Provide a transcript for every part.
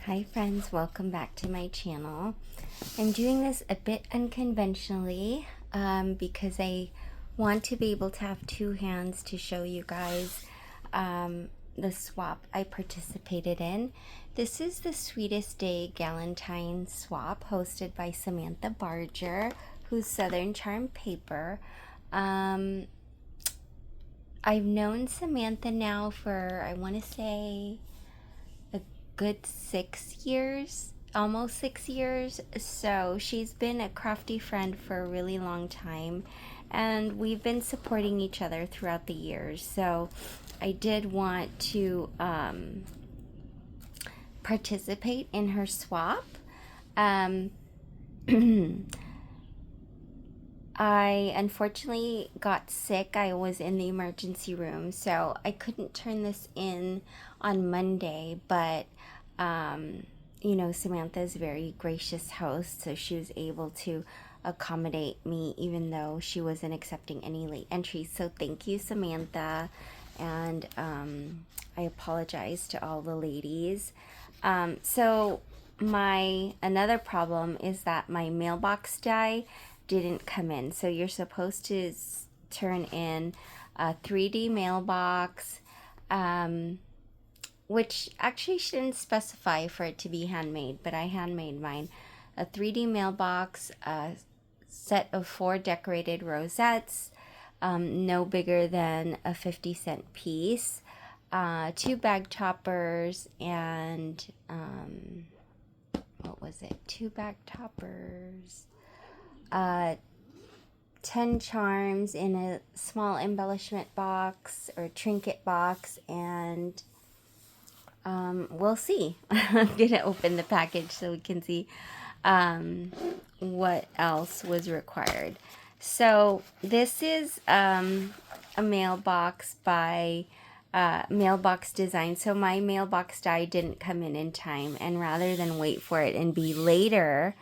Hi friends, welcome back to my channel. I'm doing this a bit unconventionally because I want to be able to have two hands to show you guys the swap I participated in. This is the Sweetest Day Galentine swap hosted by Samantha Barger, who's Southern Charm Paper. I've known Samantha now for, I want to say, a good 6 years, almost 6 years. So she's been a crafty friend for a really long time, and we've been supporting each other throughout the years. So I did want to participate in her swap. I unfortunately got sick. I was in the emergency room, so I couldn't turn this in on Monday, but Samantha is a very gracious host, so she was able to accommodate me even though she wasn't accepting any late entries. So thank you, Samantha, and I apologize to all the ladies. So my another problem is that my mailbox die didn't come in. So you're supposed to turn in a 3D mailbox, which actually shouldn't specify for it to be handmade, but I handmade mine. A 3D mailbox, a set of 4 decorated rosettes, no bigger than a 50-cent piece, 2 bag toppers, and what was it? 2 bag toppers, 10 charms in a small embellishment box or trinket box, and we'll see. I'm gonna open the package so we can see what else was required. So this is a mailbox by Mailbox Design. So my mailbox die didn't come in time, and rather than wait for it and be later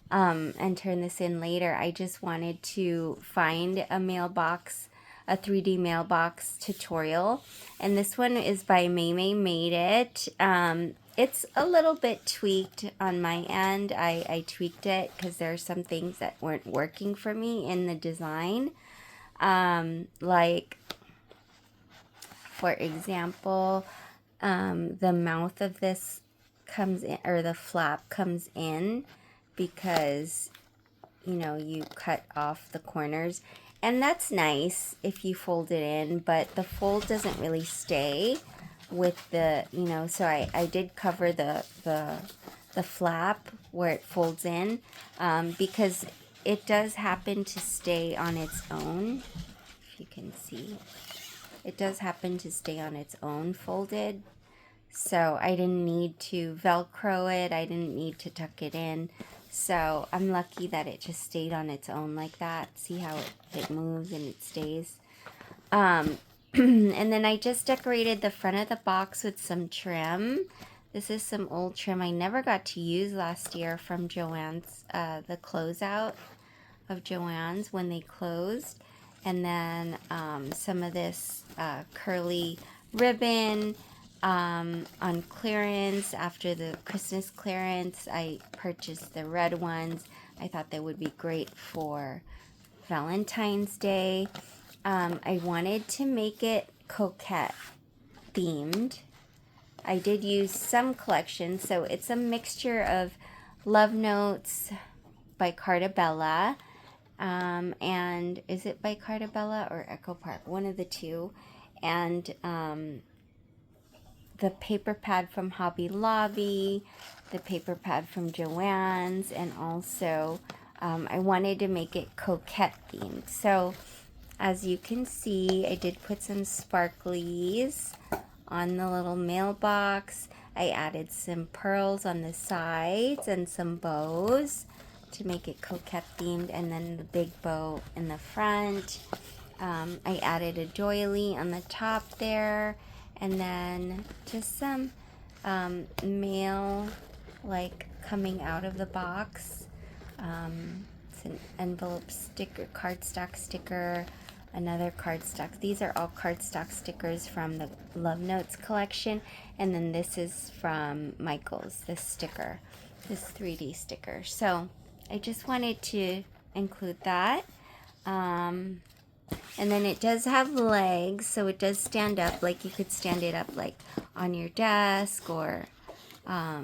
and turn this in later, I just wanted to find a mailbox, a 3D mailbox tutorial, and this one is by May Made It. It's a little bit tweaked on my end. I tweaked it because there are some things that weren't working for me in the design, like for example, the mouth of this comes in, or the flap comes in, because you cut off the corners, and that's nice if you fold it in, but the fold doesn't really stay with the so I did cover the flap where it folds in, because it does happen to stay on its own. If you can see, it does happen to stay on its own folded, so I didn't need to Velcro it, I didn't need to tuck it in. So I'm lucky that it just stayed on its own like that. See how it moves and it stays. And then I just decorated the front of the box with some trim. This is some old trim I never got to use last year from Joann's, the closeout of Joann's when they closed. And then some of this curly ribbon. On clearance, after the Christmas clearance, I purchased the red ones. I thought they would be great for Valentine's Day. I wanted to make it coquette themed. I did use some collections, so it's a mixture of Love Notes by Cartabella, and is it by Cartabella or Echo Park? One of the two. And the paper pad from Hobby Lobby, the paper pad from Joann's, and also I wanted to make it coquette themed. So as you can see, I did put some sparklies on the little mailbox. I added some pearls on the sides and some bows to make it coquette themed, and then the big bow in the front. I added a doily on the top there, and then just some mail like coming out of the box. It's an envelope sticker, cardstock sticker, another cardstock. These are all cardstock stickers from the Love Notes collection. And then this is from Michael's, this sticker, this 3D sticker. So I just wanted to include that. And then it does have legs, so it does stand up. Like you could stand it up like on your desk or, I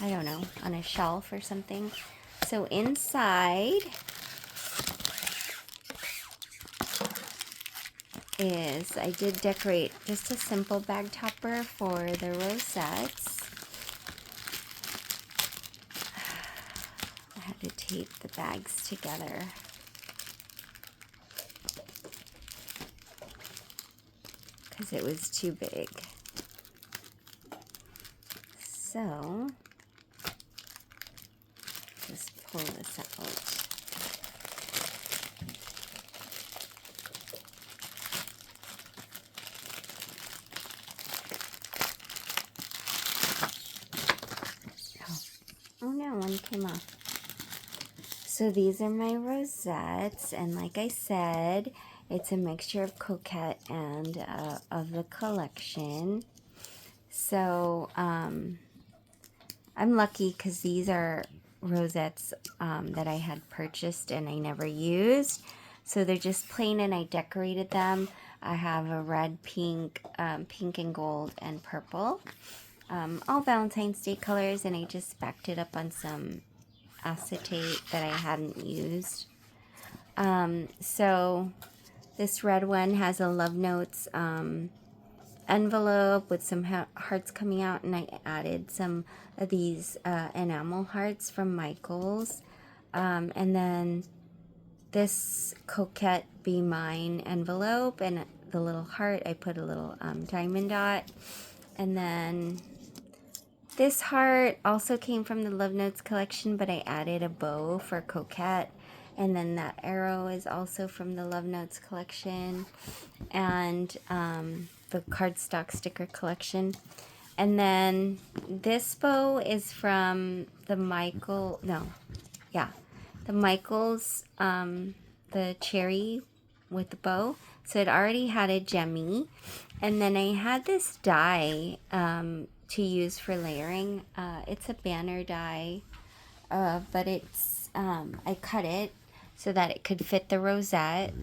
don't know, on a shelf or something. So inside is, I did decorate just a simple bag topper for the rosettes. I had to tape the bags together. Because it was too big. So, just pull this out. Oh no, one came off. So these are my rosettes, and like I said, it's a mixture of Coquette and of the collection. So I'm lucky because these are rosettes that I had purchased and I never used. So they're just plain, and I decorated them. I have a red, pink, pink and gold, and purple. All Valentine's Day colors, and I just backed it up on some acetate that I hadn't used. So this red one has a Love Notes envelope with some hearts coming out, and I added some of these enamel hearts from Michael's. And then this Coquette Be Mine envelope, and the little heart, I put a little diamond dot. And then this heart also came from the Love Notes collection, but I added a bow for Coquette. And then that arrow is also from the Love Notes collection and the cardstock sticker collection. And then this bow is from the the Michael's, the cherry with the bow. So it already had a gemmy. And then I had this die to use for layering. It's a banner die, but it's I cut it so that it could fit the rosette.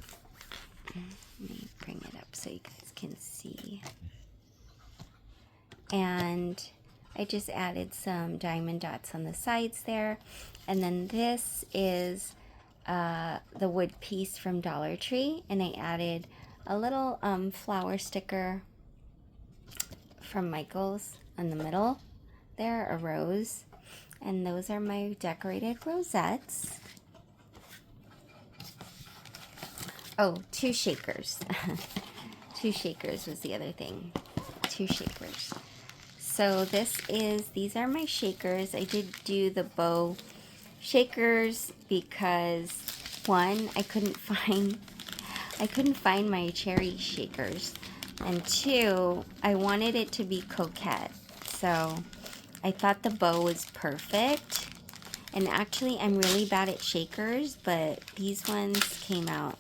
Let me bring it up so you guys can see. And I just added some diamond dots on the sides there. And then this is the wood piece from Dollar Tree, and I added a little flower sticker from Michael's in the middle there, a rose. And those are my decorated rosettes. Oh, 2 shakers. 2 shakers was the other thing. 2 shakers. So these are my shakers. I did do the bow shakers because one, I couldn't find my cherry shakers, and 2, I wanted it to be Coquette. So I thought the bow was perfect. And actually, I'm really bad at shakers, but these ones came out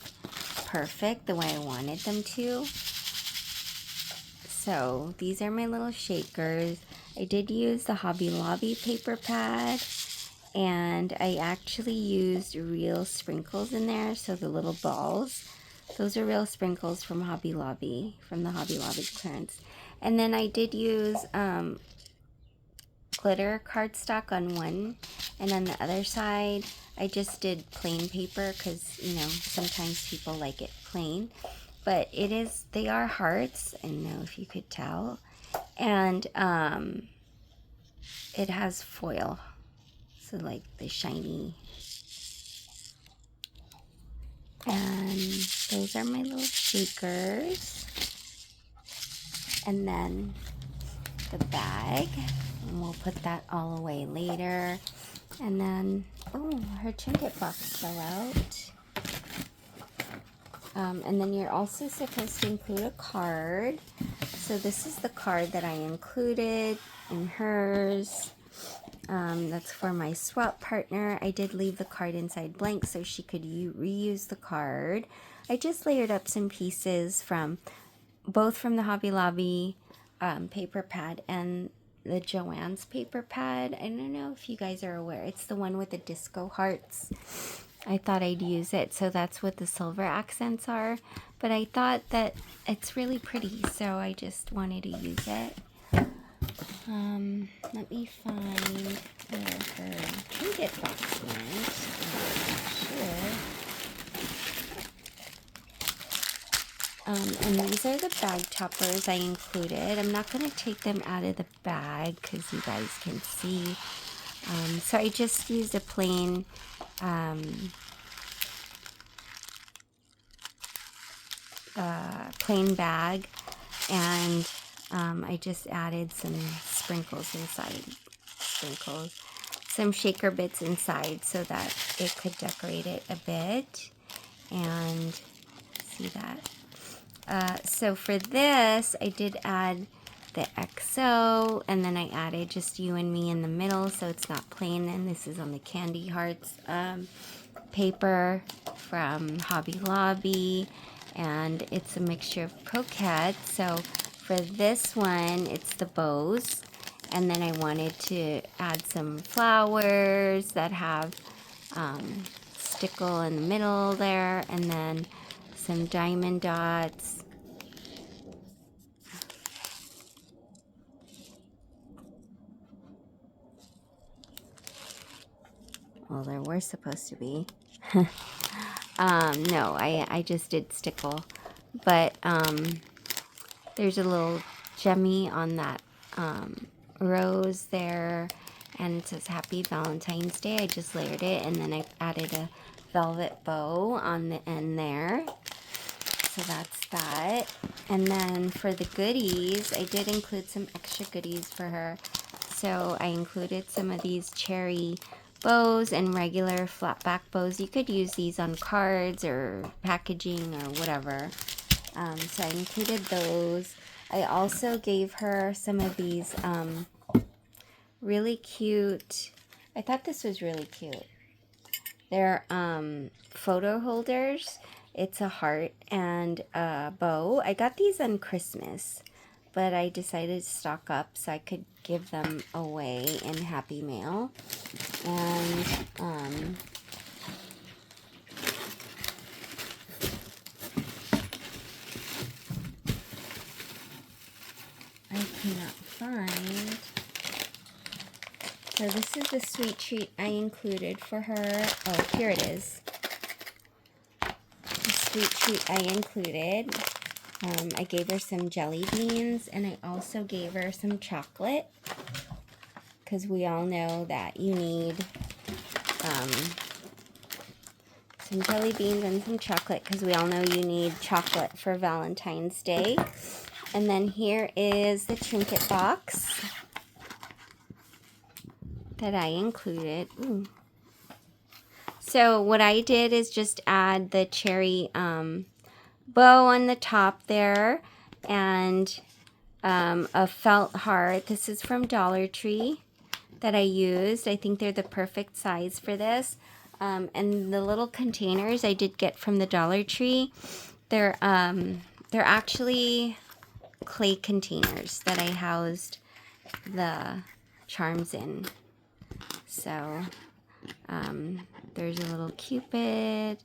perfect the way I wanted them to. So these are my little shakers. I did use the Hobby Lobby paper pad, and I actually used real sprinkles in there. So the little balls, those are real sprinkles from Hobby Lobby, from the Hobby Lobby clearance. And then I did use glitter cardstock on one, and on the other side I just did plain paper because, you know, sometimes people like it plain, but they are hearts. I don't know if you could tell, and it has foil, so like the shiny. And those are my little shakers, and then the bag, and we'll put that all away later. And then, oh, her trinket box fell out. And then you're also supposed to include a card. So this is the card that I included in hers. That's for my swap partner. I did leave the card inside blank so she could reuse the card. I just layered up some pieces from both from the Hobby Lobby paper pad and the Joann's paper pad. I don't know if you guys are aware. It's the one with the disco hearts. I thought I'd use it, so that's what the silver accents are. But I thought that it's really pretty, so I just wanted to use it. Let me find where her trinket box went. And these are the bag toppers I included. I'm not going to take them out of the bag because you guys can see. So I just used a plain plain bag, and I just added some sprinkles inside. Some shaker bits inside so that it could decorate it a bit. And see that. So for this, I did add the XO, and then I added just you and me in the middle, so it's not plain. And this is on the Candy Hearts paper from Hobby Lobby, and it's a mixture of croquettes. So for this one, it's the bows, and then I wanted to add some flowers that have stickle in the middle there, and then some diamond dots. Well, there were supposed to be. No, I just did stickle. But there's a little gemmy on that rose there. And it says Happy Valentine's Day. I just layered it. And then I added a velvet bow on the end there. So that's that. And then for the goodies, I did include some extra goodies for her. So I included some of these cherry bows and regular flat back bows. You could use these on cards or packaging or whatever. So I included those. I also gave her some of these really cute, I thought this was really cute. They're photo holders. It's a heart and a bow. I got these on Christmas, but I decided to stock up so I could give them away in Happy Mail. And I cannot find. So this is the sweet treat I included for her. Oh, here it is. The sweet treat I included. I gave her some jelly beans, and I also gave her some chocolate, because we all know that you need some jelly beans and some chocolate, because we all know you need chocolate for Valentine's Day. And then here is the trinket box that I included. Ooh. So what I did is just add the cherry bow on the top there, and a felt heart. This is from Dollar Tree that I used. I think they're the perfect size for this. And the little containers I did get from the Dollar Tree. They're actually clay containers that I housed the charms in. So there's a little Cupid.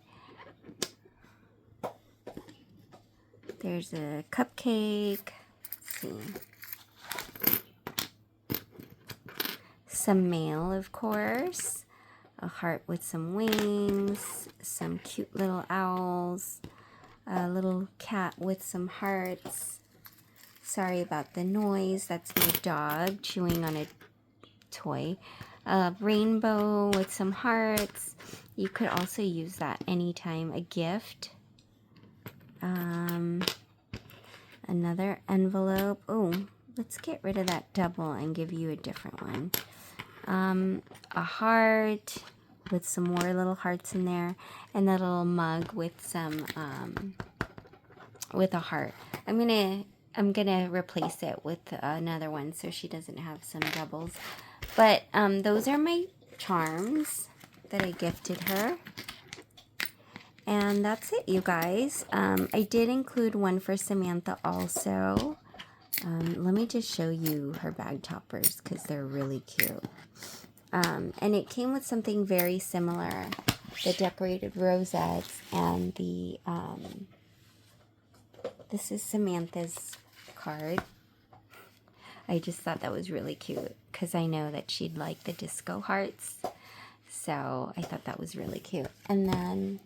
There's a cupcake. Let's see. Some mail, of course. A heart with some wings. Some cute little owls. A little cat with some hearts. Sorry about the noise. That's my dog chewing on a toy. A rainbow with some hearts. You could also use that anytime. A gift. Another envelope. Oh, let's get rid of that double and give you a different one. A heart with some more little hearts in there, and a little mug with some with a heart. I'm gonna replace it with another one so she doesn't have some doubles. But those are my charms that I gifted her. And that's it, you guys. I did include one for Samantha also. Let me just show you her bag toppers because they're really cute. And it came with something very similar. The decorated rosettes and the, this is Samantha's card. I just thought that was really cute because I know that she'd like the disco hearts. So I thought that was really cute. And then,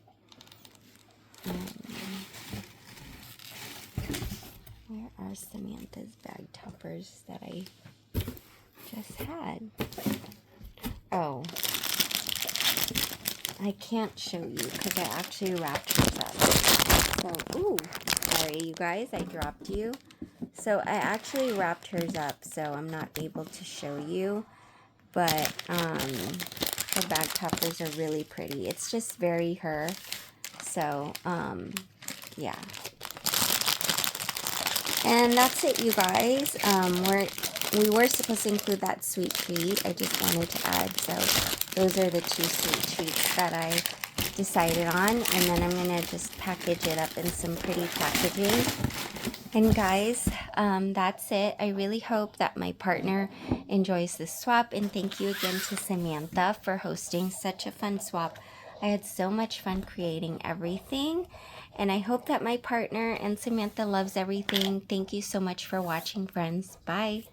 where are Samantha's bag toppers that I just had? Oh, I can't show you because I actually wrapped hers up. So, ooh, sorry you guys, I dropped you. So I actually wrapped hers up, so I'm not able to show you. But her bag toppers are really pretty. It's just very her. So, yeah. And that's it, you guys. We were supposed to include that sweet treat. I just wanted to add. So those are the 2 sweet treats that I decided on. And then I'm going to just package it up in some pretty packaging. And guys, that's it. I really hope that my partner enjoys this swap. And thank you again to Samantha for hosting such a fun swap. I had so much fun creating everything. And I hope that my partner and Samantha loves everything. Thank you so much for watching, friends. Bye.